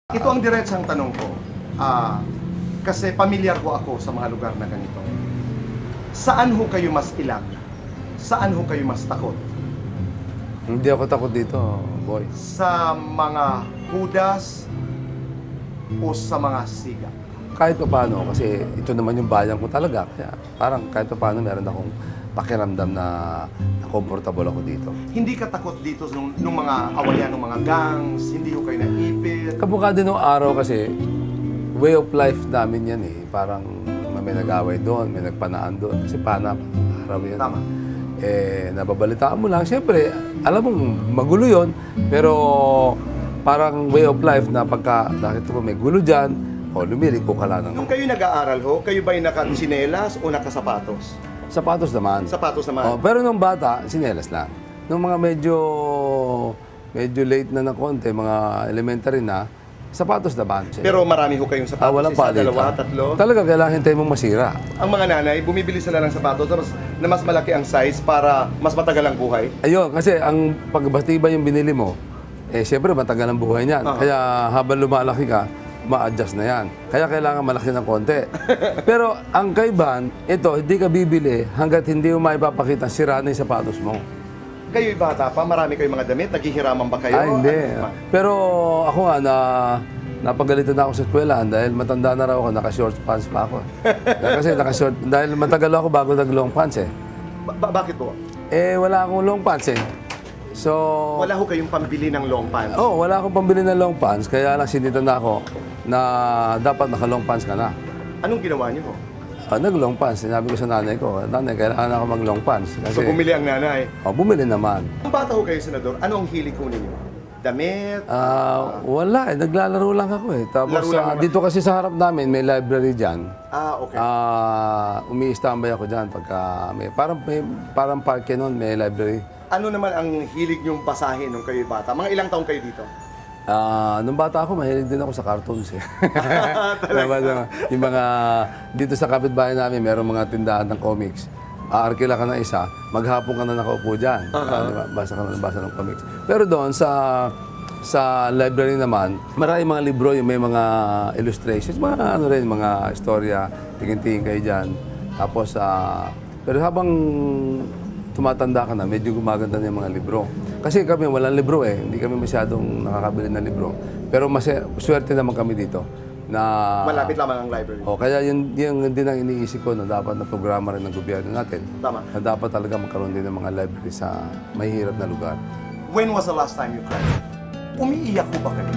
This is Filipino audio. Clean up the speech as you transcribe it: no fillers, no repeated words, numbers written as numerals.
Ito ang diretsang tanong ko. Kasi pamilyar ko ako sa mga lugar na ganito. Saan ho kayo mas ilang? Saan ho kayo mas takot? Hindi ako takot dito, boy. Sa mga hudas o sa mga siga? Kahit pa paano, kasi ito naman yung bayan ko talaga. Kaya parang kahit pa paano meron akong pakiramdam na comfortable ako dito. Hindi ka takot dito nung mga awayan, nung mga gangs? Hindi ho kayo naipit? Kamukha din ng araw kasi, way of life namin yan eh. Parang may nag-away doon, may nagpanaan doon. Kasi panap, araw yan. Tama. Nababalitaan mo lang. Siyempre, alam mong magulo yon, pero parang way of life na pagka nakita mo may gulo dyan, o lumiliko ka lang. Nung kayo nag-aaral ho, kayo ba'y naka-tsinelas o nakasapatos? Sapatos naman. Sapatos naman. Oh, pero nung bata, sinelas lang. Nung mga medyo late na ng konti, mga elementary na, sapatos naman. Pero marami ho kayong sapatos, walang isa, palitan. dalawa, tatlo. Talaga, kailangan hintayin mong masira. Ang mga nanay, bumibili sila ng sapatos na mas malaki ang size para mas matagal ang buhay. Ayun, kasi ang pagbatiba yung binili mo, siyempre matagal ang buhay niyan. Kaya habang lumalaki ka, ma-adjust na yan. Kaya kailangan malaki ng konti. Pero ang kaibahan, ito, hindi ka bibili hanggat hindi mo maipapakita sira na yung sapatos mo. Kayo'y bata pa, marami kayong mga damit, naghihiraman ba kayo? Hindi. Ano ba? Pero ako nga, napagalitan na ako sa eskwelahan dahil matanda na raw ako, naka-short pants pa ako. Kasi naka-short, dahil matagal ako bago nag-long pants eh. Bakit po? Wala akong long pants eh. So, Wala ho kayong pambili ng long pants. wala akong pambili ng long pants, kaya lang sinita na ako na dapat naka-long pants ka na. Anong ginawa niyo ho? Nag-long pants. Sinabi ko sa nanay ko, nanay, kailangan ako mag-long pants. So bumili ang nanay. Bumili naman. Nung bata ho kayo, Senador, ano ang hilig ho ninyo? Damit? Wala eh, naglalaro lang ako eh. Tapos Laro lang naman. dito kasi sa harap namin, may library dyan. Okay. Umi-standby ako dyan pagka parang parke noon, may library. Ano naman ang hilig niyong basahin nung kayo'y bata? Mga ilang taong kayo dito? Nung bata ako, mahilig din ako sa cartoons eh. Yung mga, dito sa kapitbahay namin, merong mga tindahan ng comics. Aarkila ka ng isa, maghapon ka na nakaupo dyan. Diba? Basa ka na basa ng comics. Pero doon sa library naman, maraming mga libro, yung may mga illustrations, mga ano rin, mga istorya, tingin-tingin kayo dyan. Tapos, pero habang tumatanda ka na, medyo gumaganda na yung mga libro. Kasi kami walang libro eh, hindi kami masyadong nakakabili ng libro. Pero swerte naman kami dito na Malapit lamang ang library. kaya yun din ang iniisip ko na dapat na programa rin ng gobyerno natin. Tama. Na dapat talaga magkaroon din ng mga library sa mahihirap na lugar. When was the last time you cried? Umiiyak ko ba kayo?